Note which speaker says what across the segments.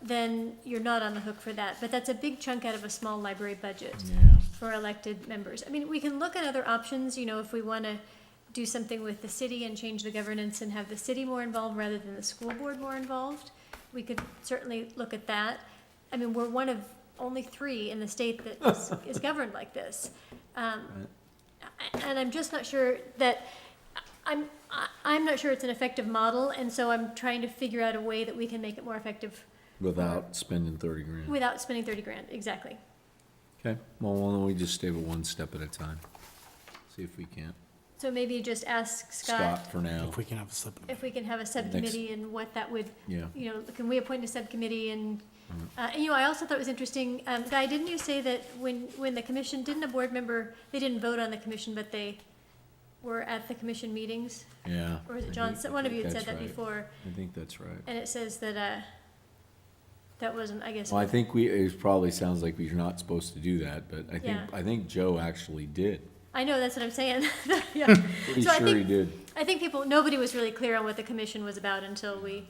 Speaker 1: then you're not on the hook for that. But that's a big chunk out of a small library budget for elected members. I mean, we can look at other options, if we want to do something with the city and change the governance and have the city more involved rather than the school board more involved. We could certainly look at that. I mean, we're one of only 3 in the state that is governed like this. And I'm just not sure that, I'm not sure it's an effective model, and so I'm trying to figure out a way that we can make it more effective.
Speaker 2: Without spending 30 grand.
Speaker 1: Without spending 30 grand, exactly.
Speaker 2: Okay, well, why don't we just stay with one step at a time? See if we can't.
Speaker 1: So maybe just ask Scott
Speaker 2: Scott for now.
Speaker 3: If we can have a subcommittee.
Speaker 1: if we can have a subcommittee and what that would,
Speaker 2: Yeah.
Speaker 1: can we appoint a subcommittee and, I also thought it was interesting, Guy, didn't you say that when the commission, didn't a board member, they didn't vote on the commission, but they were at the commission meetings?
Speaker 2: Yeah.
Speaker 1: Or was it
Speaker 2: I
Speaker 1: John?
Speaker 2: think-
Speaker 1: One of
Speaker 2: I
Speaker 1: you had
Speaker 2: think
Speaker 1: said that
Speaker 2: that's right.
Speaker 1: before,
Speaker 2: I think that's right.
Speaker 1: and it says that, that wasn't, I guess.
Speaker 2: Well, I think it probably sounds like we're not supposed to do that, but
Speaker 1: Yeah.
Speaker 2: I think Joe actually did.
Speaker 1: I know, that's what I'm saying. Yeah.
Speaker 2: Pretty
Speaker 1: So I
Speaker 2: sure he
Speaker 1: think-
Speaker 2: did.
Speaker 1: I think nobody was really clear on what the commission was about until we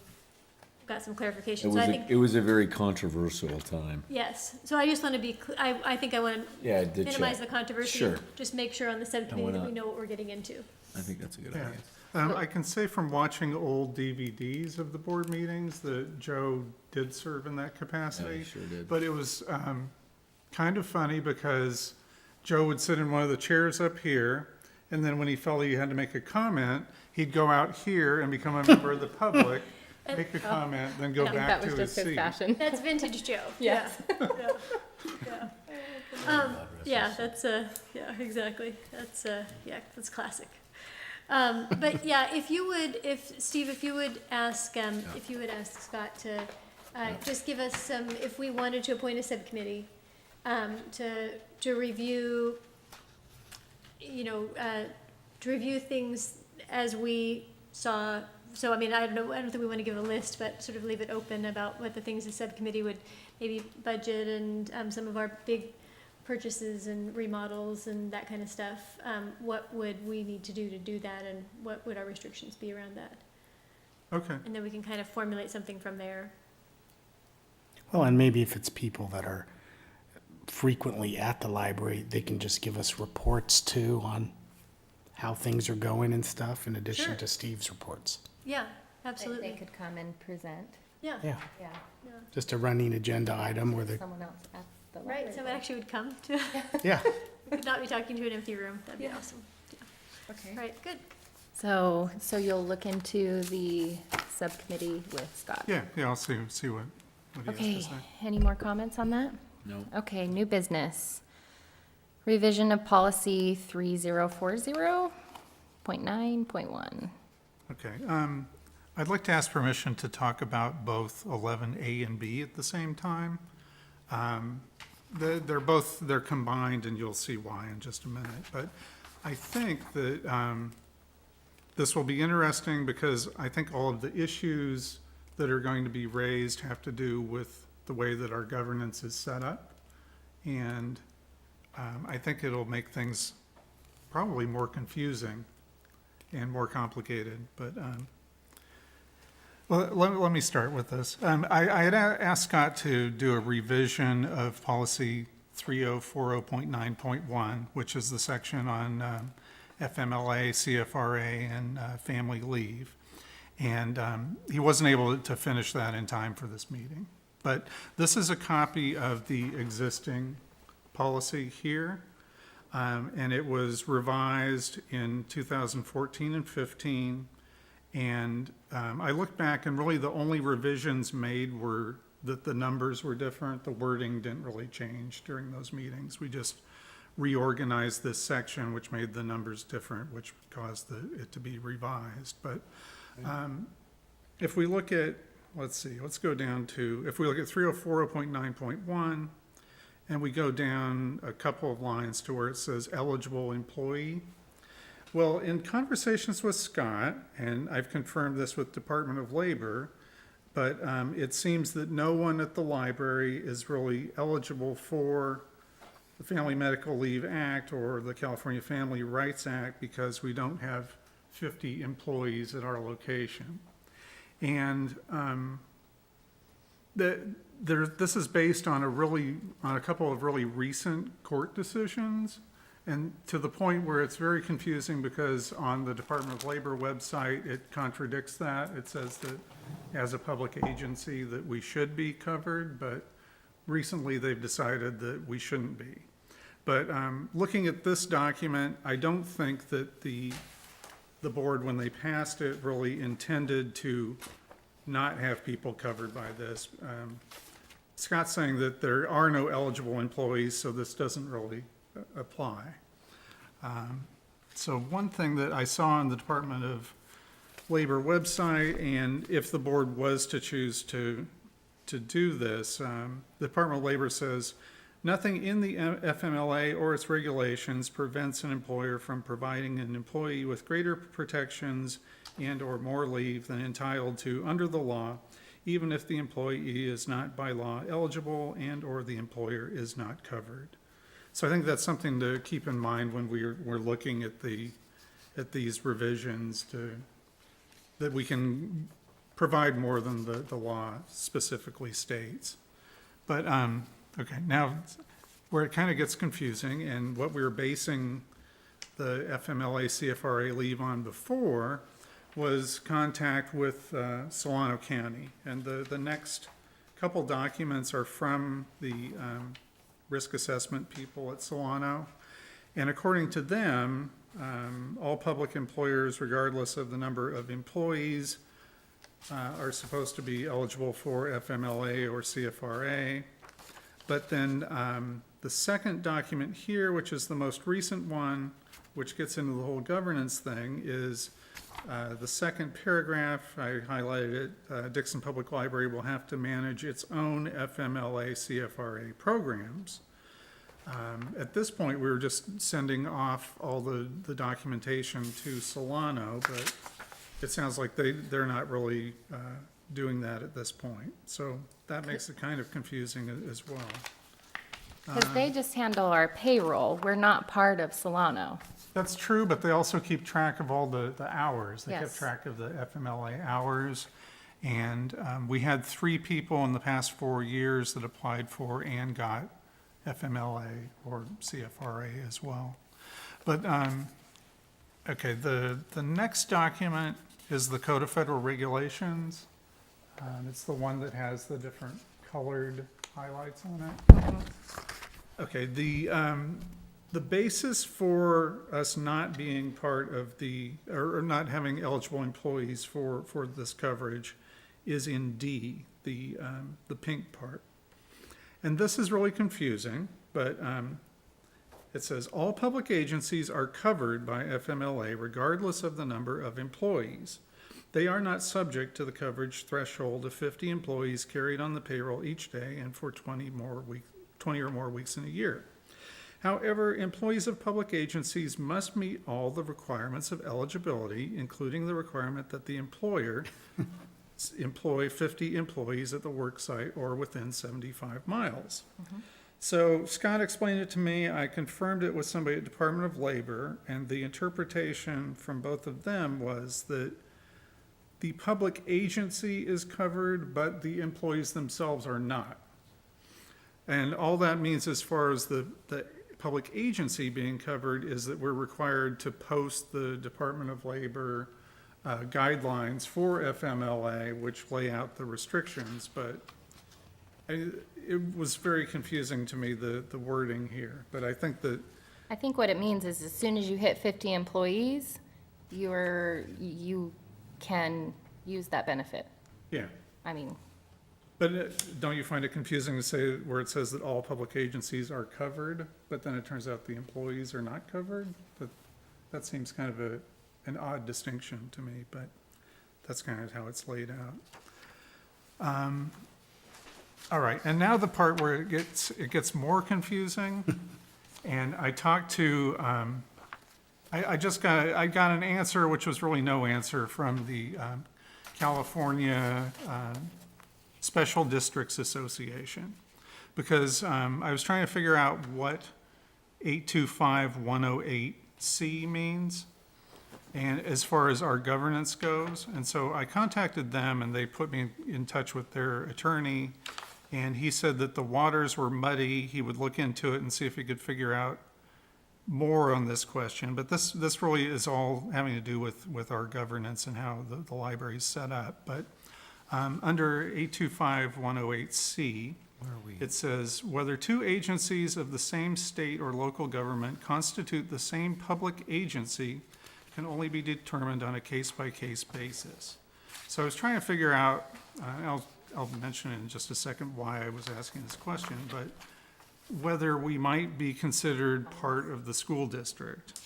Speaker 1: got some clarification. So I think,
Speaker 2: It was a very controversial time.
Speaker 1: yes, so I just want to be, I think I want to
Speaker 2: Yeah, it did
Speaker 1: minimize
Speaker 2: check.
Speaker 1: the controversy.
Speaker 2: Sure.
Speaker 1: Just make sure on the subcommittee that we
Speaker 2: not?
Speaker 1: know what we're getting into.
Speaker 2: I think that's a good
Speaker 4: Yeah.
Speaker 2: idea.
Speaker 4: I can say from watching old DVDs of the board meetings that Joe did serve in that
Speaker 2: Yeah,
Speaker 4: capacity.
Speaker 2: he sure did.
Speaker 4: But it was kind of funny because Joe would sit in one of the chairs up here, and then when he felt he had to make a comment, he'd go out here and become a member of the public, make a comment, then go
Speaker 1: I think
Speaker 4: back
Speaker 5: That
Speaker 4: to
Speaker 5: was
Speaker 4: his
Speaker 5: just his
Speaker 4: seat.
Speaker 5: fashion.
Speaker 1: That's vintage Joe.
Speaker 5: Yes.
Speaker 1: Yeah. Yeah. Yeah, that's, yeah, exactly. That's, yeah, that's classic. But yeah, if Steve, if you would ask Scott to, just give us some, if we wanted to appoint a subcommittee, to review, to review things as we saw. So, I mean, I don't think we want to give a list, but sort of leave it open about what the things the subcommittee would maybe budget and, some of our big purchases and remodels and that kind of stuff. What would we need to do that, and what would our restrictions be around that?
Speaker 4: Okay,
Speaker 1: And then we can kind of formulate something from there.
Speaker 3: Well, and maybe if it's people that are frequently at the library, they can just give us reports too on how things are going and stuff, in addition
Speaker 1: Sure.
Speaker 3: to Steve's reports.
Speaker 1: Yeah,
Speaker 5: They
Speaker 1: absolutely.
Speaker 5: could come and present,
Speaker 1: Yeah,
Speaker 3: Yeah,
Speaker 5: yeah,
Speaker 3: just a running agenda item where they,
Speaker 5: someone else at the
Speaker 1: right,
Speaker 5: library.
Speaker 1: someone actually would come to,
Speaker 3: yeah.
Speaker 1: we could not be talking to an empty room. That'd be awesome.
Speaker 5: Okay.
Speaker 1: All right, good.
Speaker 5: So you'll look into the subcommittee with Scott?
Speaker 4: yeah, I'll see what he has
Speaker 5: Okay,
Speaker 4: to say.
Speaker 5: any more comments on that?
Speaker 2: No.
Speaker 5: Okay, new business. Revision of policy 3040.9.1.
Speaker 4: Okay, I'd like to ask permission to talk about both 11A and B at the same time. They're combined, and you'll see why in just a minute. But I think that this will be interesting because I think all of the issues that are going to be raised have to do with the way that our governance is set up. And I think it'll make things probably more confusing and more complicated, but well, let me start with this. I had asked Scott to do a revision of policy 3040.9.1, which is the section on FMLA, CFRA, and family leave. And he wasn't able to finish that in time for this meeting. But this is a copy of the existing policy here. And it was revised in 2014 and 15. And I looked back, and really the only revisions made were that the numbers were different. The wording didn't really change during those meetings. We just reorganized this section, which made the numbers different, which caused it to be revised. But if we look at, let's go down to, if we look at 3040.9.1, and we go down a couple of lines to where it says eligible employee. Well, in conversations with Scott, and I've confirmed this with Department of Labor, but it seems that no one at the library is really eligible for the Family Medical Leave Act or the California Family Rights Act because we don't have 50 employees at our location. And This is based on a couple of really recent court decisions, and to the point where it's very confusing because on the Department of Labor website, it contradicts that. It says that as a public agency that we should be covered, but recently they've decided that we shouldn't be. But looking at this document, I don't think that the board, when they passed it, really intended to not have people covered by this. Scott's saying that there are no eligible employees, so this doesn't really apply. So one thing that I saw on the Department of Labor website, and if the board was to choose to do this, the Department of Labor says, nothing in the FMLA or its regulations prevents an employer from providing an employee with greater protections and/or more leave than entitled to under the law, even if the employee is not by law eligible and/or the employer is not covered. So I think that's something to keep in mind when we're looking at these revisions, that we can provide more than the law specifically states. But, okay, now where it kind of gets confusing, and what we were basing the FMLA CFRA leave on before was contact with Solano County. And the next couple documents are from the risk assessment people at Solano. And according to them, all public employers, regardless of the number of employees, are supposed to be eligible for FMLA or CFRA. But then the second document here, which is the most recent one, which gets into the whole governance thing, is the second paragraph. I highlighted it. Dixon Public Library will have to manage its own FMLA CFRA programs. At this point, we were just sending off all the documentation to Solano, but it sounds like they're not really doing that at this point. So that makes it kind of confusing as well.
Speaker 5: Because they just handle our payroll. We're not part of Solano.
Speaker 4: That's true, but they also keep track of all the hours. They kept
Speaker 5: Yes.
Speaker 4: track of the FMLA hours. And we had 3 people in the past 4 years that applied for and got FMLA or CFRA as well. But, okay, the next document is the Code of Federal Regulations. It's the one that has the different colored highlights on it. Okay, the basis for us not being part of or not having eligible employees for this coverage is in D, the pink part. And this is really confusing, but it says, all public agencies are covered by FMLA regardless of the number of employees. They are not subject to the coverage threshold of 50 employees carried on the payroll each day and for 20 or more weeks in a year. However, employees of public agencies must meet all the requirements of eligibility, including the requirement that the employer employ 50 employees at the work site or within 75 miles. So Scott explained it to me. I confirmed it with somebody at Department of Labor, and the interpretation from both of them was that the public agency is covered, but the employees themselves are not. And all that means as far as the public agency being covered is that we're required to post the Department of Labor guidelines for FMLA, which lay out the restrictions, but it was very confusing to me, the wording here. But I think that
Speaker 5: I think what it means is as soon as you hit 50 employees, you can use that benefit.
Speaker 4: yeah.
Speaker 5: I mean,
Speaker 4: But don't you find it confusing to say where it says that all public agencies are covered, but then it turns out the employees are not covered? That seems kind of an odd distinction to me, but that's kind of how it's laid out. All right, and now the part where it gets more confusing. And I talked to, I got an answer, which was really no answer, from the California Special Districts Association, because I was trying to figure out what 825-108C means. and as far as our governance goes. And so I contacted them, and they put me in touch with their attorney, and he said that the waters were muddy. He would look into it and see if he could figure out more on this question. But this really is all having to do with our governance and how the library is set up. But under 825108C, it says, whether two agencies of the same state or local government constitute the same public agency can only be determined on a case-by-case basis. So I was trying to figure out, I'll mention in just a second why I was asking this question, but whether we might be considered part of the school district.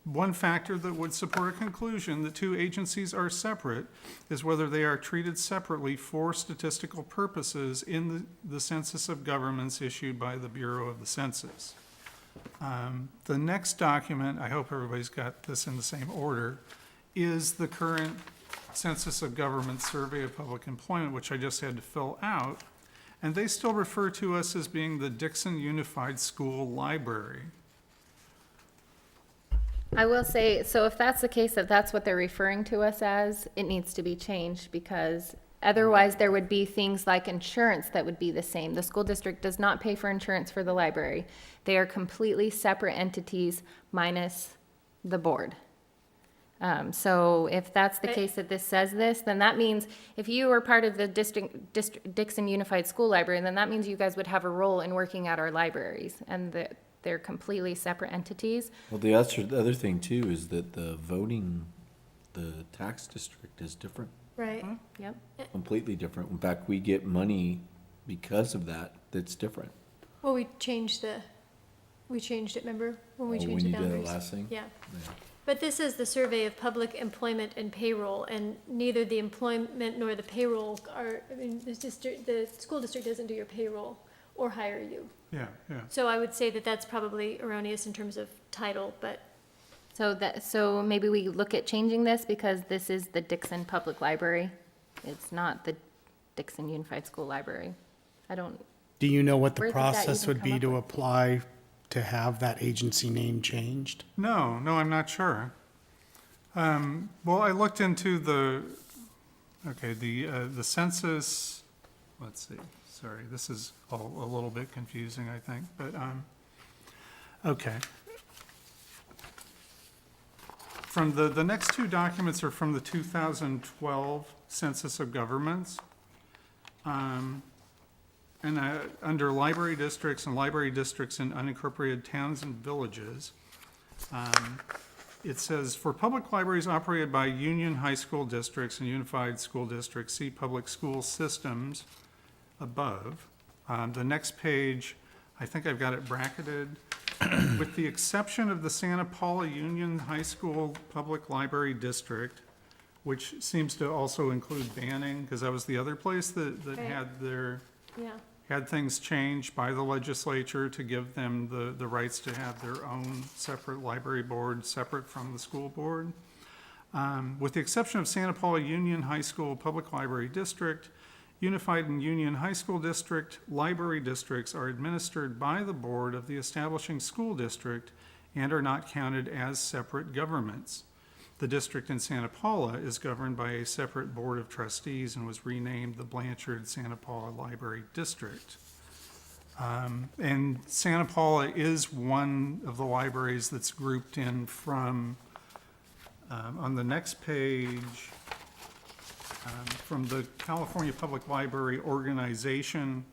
Speaker 4: One factor that would support a conclusion that two agencies are separate is whether they are treated separately for statistical purposes in the census of governments issued by the Bureau of the Census. The next document, I hope everybody's got this in the same order, is the current Census of Government Survey of Public Employment, which I just had to fill out. And they still refer to us as being the Dixon Unified School Library.
Speaker 5: I will say, so if that's the case, if that's what they're referring to us as, it needs to be changed, because otherwise there would be things like insurance that would be the same. The school district does not pay for insurance for the library. They are completely separate entities minus the board. So if that's the case that this says this, then that means if you were part of the Dixon Unified School Library, then that means you guys would have a role in working at our libraries, and that they're completely separate entities.
Speaker 2: Well, the other thing too is that the tax district is different,
Speaker 1: Right.
Speaker 5: Yep.
Speaker 2: completely different. In fact, we get money because of that, that's different.
Speaker 1: Well, we changed it, remember, when we
Speaker 2: Oh,
Speaker 1: changed the
Speaker 2: when you did
Speaker 1: boundaries?
Speaker 2: the last thing?
Speaker 1: Yeah.
Speaker 2: Yeah.
Speaker 1: But this is the survey of public employment and payroll, and neither the employment nor the payroll are, I mean, the school district doesn't do your payroll or hire you.
Speaker 4: Yeah, yeah.
Speaker 1: So I would say that that's probably erroneous in terms of title, but
Speaker 5: So maybe we look at changing this, because this is the Dixon Public Library. It's not the Dixon Unified School Library.
Speaker 3: Do you know what the
Speaker 5: Where did that
Speaker 3: process
Speaker 5: even
Speaker 3: would be
Speaker 5: come
Speaker 3: to
Speaker 5: up with?
Speaker 3: apply to have that agency name changed?
Speaker 4: No, I'm not sure. Well, I looked into the census, let's see, sorry, this is all a little bit confusing, I think, but, okay. From the next two documents are from the 2012 Census of Governments. And under library districts in unincorporated towns and villages, it says, for public libraries operated by union high school districts and unified school districts, see public school systems above. The next page, I think I've got it bracketed. With the exception of the Santa Paula Union High School Public Library District, which seems to also include Banning, because that was the other place that
Speaker 1: Right. Yeah.
Speaker 4: had things changed by the legislature to give them the rights to have their own separate library board, separate from the school board. With the exception of Santa Paula Union High School Public Library District, Unified and Union High School District library districts are administered by the board of the establishing school district and are not counted as separate governments. The district in Santa Paula is governed by a separate board of trustees and was renamed the Blanchard Santa Paula Library District. And Santa Paula is one of the libraries that's grouped in from, on the next page, from the California Public Library Organization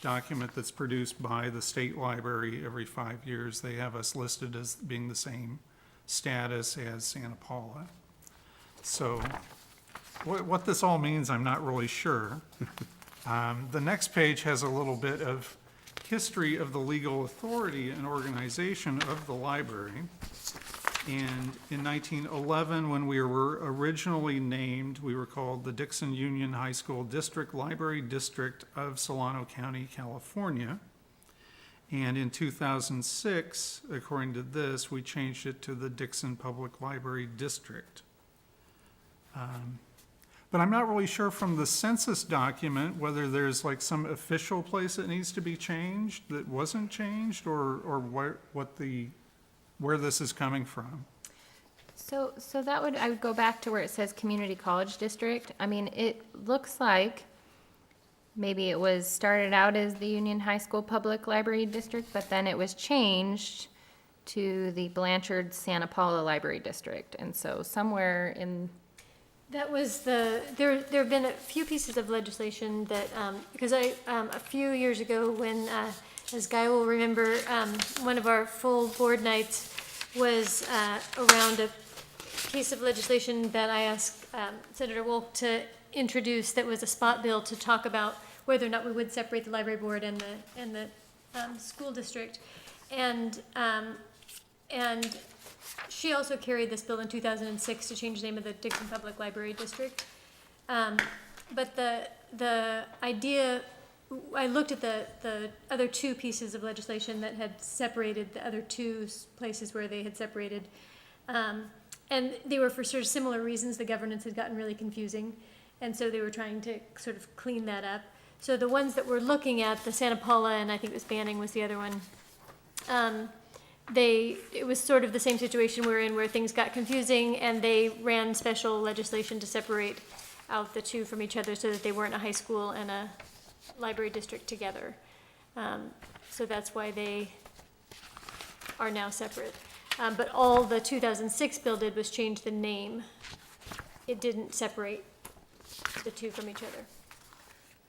Speaker 4: document that's produced by the state library every 5 years. They have us listed as being the same status as Santa Paula. So what this all means, I'm not really sure. The next page has a little bit of history of the legal authority and organization of the library. And in 1911, when we were originally named, we were called the Dixon Union High School District Library District of Solano County, California. And in 2006, according to this, we changed it to the Dixon Public Library District. But I'm not really sure from the census document whether there's like some official place that needs to be changed that wasn't changed, or where this is coming from.
Speaker 5: So that would, I would go back to where it says community college district. I mean, it looks like maybe it was started out as the Union High School Public Library District, but then it was changed to the Blanchard Santa Paula Library District. And so somewhere in,
Speaker 1: That was there have been a few pieces of legislation that, because a few years ago when, as Guy will remember, one of our full board nights was around a piece of legislation that I asked Senator Wolf to introduce that was a spot bill to talk about whether or not we would separate the library board and the school district. And she also carried this bill in 2006 to change the name of the Dixon Public Library District. But the idea, I looked at the other two pieces of legislation that had separated the other two places where they had separated. And they were for sort of similar reasons. The governance had gotten really confusing. And so they were trying to sort of clean that up. So the ones that we're looking at, the Santa Paula and I think it was Banning was the other one, it was sort of the same situation we're in where things got confusing and they ran special legislation to separate out the two from each other so that they weren't a high school and a library district together. So that's why they are now separate. But all the 2006 bill did was change the name. It didn't separate the two from each other.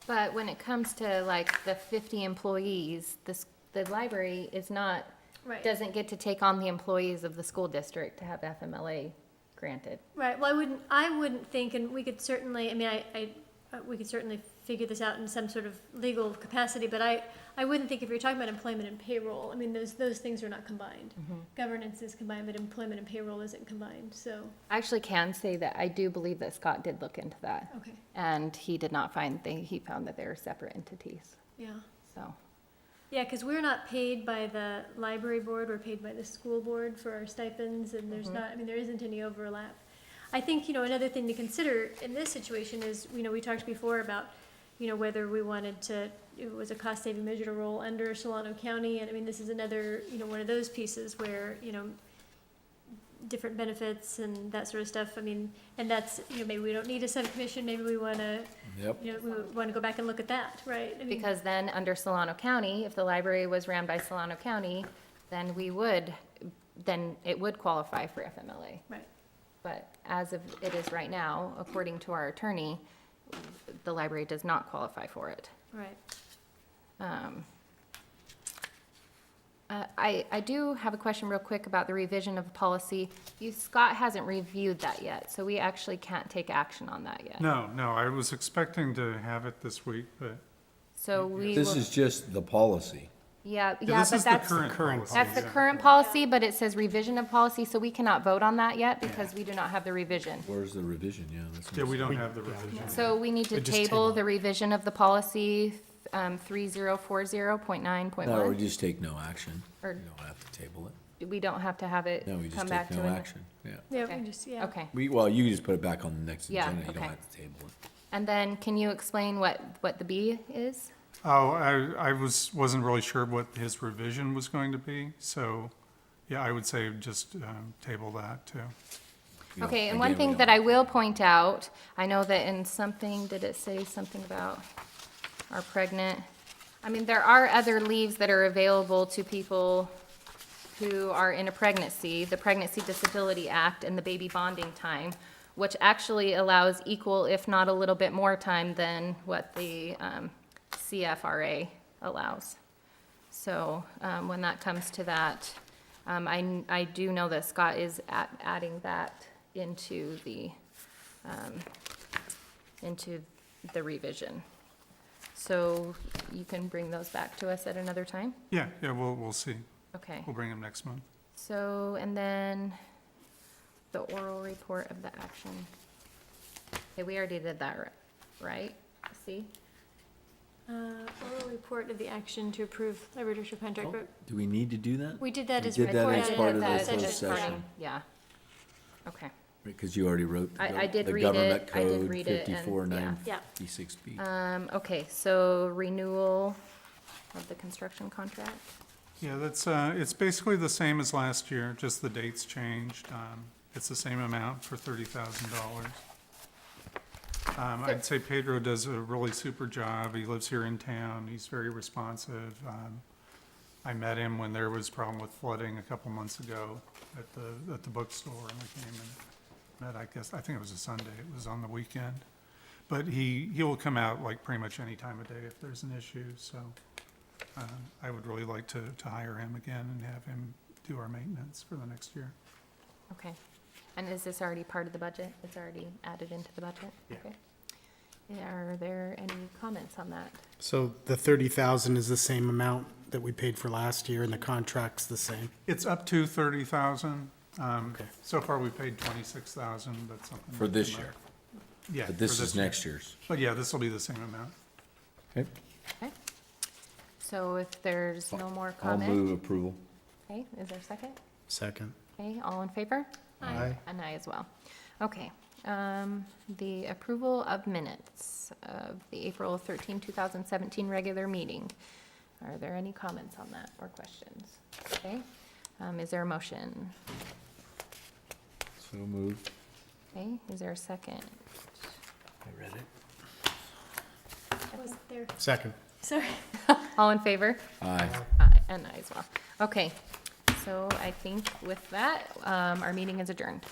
Speaker 5: but when it comes to like the 50 employees, the library is not,
Speaker 1: Right.
Speaker 5: doesn't get to take on the employees of the school district to have FMLA granted.
Speaker 1: Right, well, I wouldn't think, and we could certainly, I mean, we could certainly figure this out in some sort of legal capacity, but I wouldn't think if you're talking about employment and payroll, I mean, those things are not combined. Governance is combined, but employment and payroll isn't combined, so,
Speaker 5: I actually can say that I do believe that Scott did look into that.
Speaker 1: okay,
Speaker 5: And he did not find, he found that they were separate entities,
Speaker 1: yeah.
Speaker 5: so.
Speaker 1: Yeah, because we're not paid by the library board, we're paid by the school board for our stipends, and there's not, I mean, there isn't any overlap. I think, another thing to consider in this situation is, we talked before about, whether we wanted to, it was a cost-saving measure to roll under Solano County, and I mean, this is another, one of those pieces where, different benefits and that sort of stuff, I mean, and that's, maybe we don't need a subcommission, maybe we wanna,
Speaker 2: Yep.
Speaker 1: we wanna go back and look at that, right? I mean,
Speaker 5: Because then, under Solano County, if the library was ran by Solano County, then it would qualify for FMLA.
Speaker 1: Right,
Speaker 5: But as of it is right now, according to our attorney, the library does not qualify for it.
Speaker 1: right.
Speaker 5: I do have a question real quick about the revision of the policy. Scott hasn't reviewed that yet, so we actually can't take action on that yet.
Speaker 4: No, I was expecting to have it this week, but
Speaker 5: So we
Speaker 2: This
Speaker 5: will,
Speaker 2: is just the policy.
Speaker 5: yeah,
Speaker 4: this
Speaker 5: but
Speaker 4: is the
Speaker 5: that's,
Speaker 4: current
Speaker 3: current
Speaker 4: policy.
Speaker 5: that's the
Speaker 4: yeah.
Speaker 5: current policy, but it says revision of policy, so we cannot vote on that yet because we do not have the revision.
Speaker 2: Where's the revision? Yeah, that's. what
Speaker 4: Yeah,
Speaker 2: I'm
Speaker 4: we don't
Speaker 3: We-
Speaker 4: have the
Speaker 3: yeah, we
Speaker 4: revision.
Speaker 5: So we need to
Speaker 3: Just
Speaker 5: table
Speaker 3: table
Speaker 5: the
Speaker 3: it.
Speaker 5: revision of the policy, 3040.9.1.
Speaker 2: No, we just take no action. We
Speaker 5: Or-
Speaker 2: don't have to table it.
Speaker 5: We don't have to have it
Speaker 2: No, we
Speaker 5: come
Speaker 2: just
Speaker 5: back
Speaker 2: take
Speaker 5: to
Speaker 2: no
Speaker 5: it.
Speaker 2: action. Yeah.
Speaker 1: Yeah,
Speaker 5: Okay.
Speaker 1: we just, yeah.
Speaker 5: Okay,
Speaker 2: Well, you just put it back on the next
Speaker 5: Yeah,
Speaker 2: agenda. You don't
Speaker 5: okay.
Speaker 2: have to table it.
Speaker 5: and then can you explain what the B is?
Speaker 4: Oh, I wasn't really sure what his revision was going to be, so, yeah, I would say just table that, too.
Speaker 2: We don't-
Speaker 5: Okay, and one
Speaker 2: again, we
Speaker 5: thing
Speaker 2: don't-
Speaker 5: that I will point out, I know that in something, did it say something about our pregnant? I mean, there are other leaves that are available to people who are in a pregnancy, the Pregnancy Disability Act and the baby bonding time, which actually allows equal, if not a little bit more time than what the CFRA allows. So when that comes to that, I do know that Scott is adding that into the revision. So you can bring those back to us at another time?
Speaker 4: Yeah, we'll see.
Speaker 5: Okay.
Speaker 4: We'll bring him next month.
Speaker 5: So, and then the oral report of the action. Okay, we already did that, right? See?
Speaker 1: Oral report of the action to approve library district contract,
Speaker 2: Oh,
Speaker 1: but
Speaker 2: Do we need to do that?
Speaker 1: we did that
Speaker 2: We
Speaker 1: as
Speaker 2: did that
Speaker 1: report
Speaker 2: as
Speaker 1: out
Speaker 2: part
Speaker 1: of
Speaker 2: of
Speaker 1: the
Speaker 2: the
Speaker 1: session.
Speaker 2: closed session.
Speaker 5: Yeah. Okay.
Speaker 2: Because you already wrote the
Speaker 5: I did
Speaker 2: the
Speaker 5: read
Speaker 2: government
Speaker 5: it. I did
Speaker 2: code
Speaker 5: read it and-
Speaker 2: 54,956B.
Speaker 5: Okay, so renewal of the construction contract?
Speaker 4: Yeah, that's, it's basically the same as last year, just the dates changed. It's the same amount for $30,000. I'd say Pedro does a really super job. He lives here in town. He's very responsive. I met him when there was problem with flooding a couple months ago at the bookstore, and we came and met, I think it was a Sunday. It was on the weekend. But he will come out like pretty much any time of day if there's an issue, so I would really like to hire him again and have him do our maintenance for the next year.
Speaker 5: Okay. And is this already part of the budget? It's already added into the budget?
Speaker 3: Yeah.
Speaker 5: Okay. Are there any comments on that?
Speaker 3: So the 30,000 is the same amount that we paid for last year, and the contract's the same?
Speaker 4: It's up to 30,000.
Speaker 3: Okay.
Speaker 4: So far, we paid 26,000, but something.
Speaker 2: For this
Speaker 4: came up.
Speaker 2: year,
Speaker 4: Yeah.
Speaker 2: but this
Speaker 4: for
Speaker 2: is
Speaker 4: year.
Speaker 2: next year's.
Speaker 4: But yeah, this will be the same amount.
Speaker 2: Okay,
Speaker 5: Okay. So if there's no more
Speaker 2: I'll
Speaker 5: comment,
Speaker 2: move approval.
Speaker 5: okay, is there a second?
Speaker 3: Second.
Speaker 5: Okay, all in favor?
Speaker 3: Aye.
Speaker 5: And I as well. Okay, the approval of minutes of the April 13, 2017 regular meeting. Are there any comments on that or questions? Okay, is there a motion?
Speaker 2: So moved.
Speaker 5: Okay, is there a second?
Speaker 3: I read it.
Speaker 1: Was there,
Speaker 3: Second.
Speaker 1: sorry.
Speaker 5: All in favor?
Speaker 2: Aye.
Speaker 5: Aye, and I as well. Okay, so I think with that, our meeting is adjourned.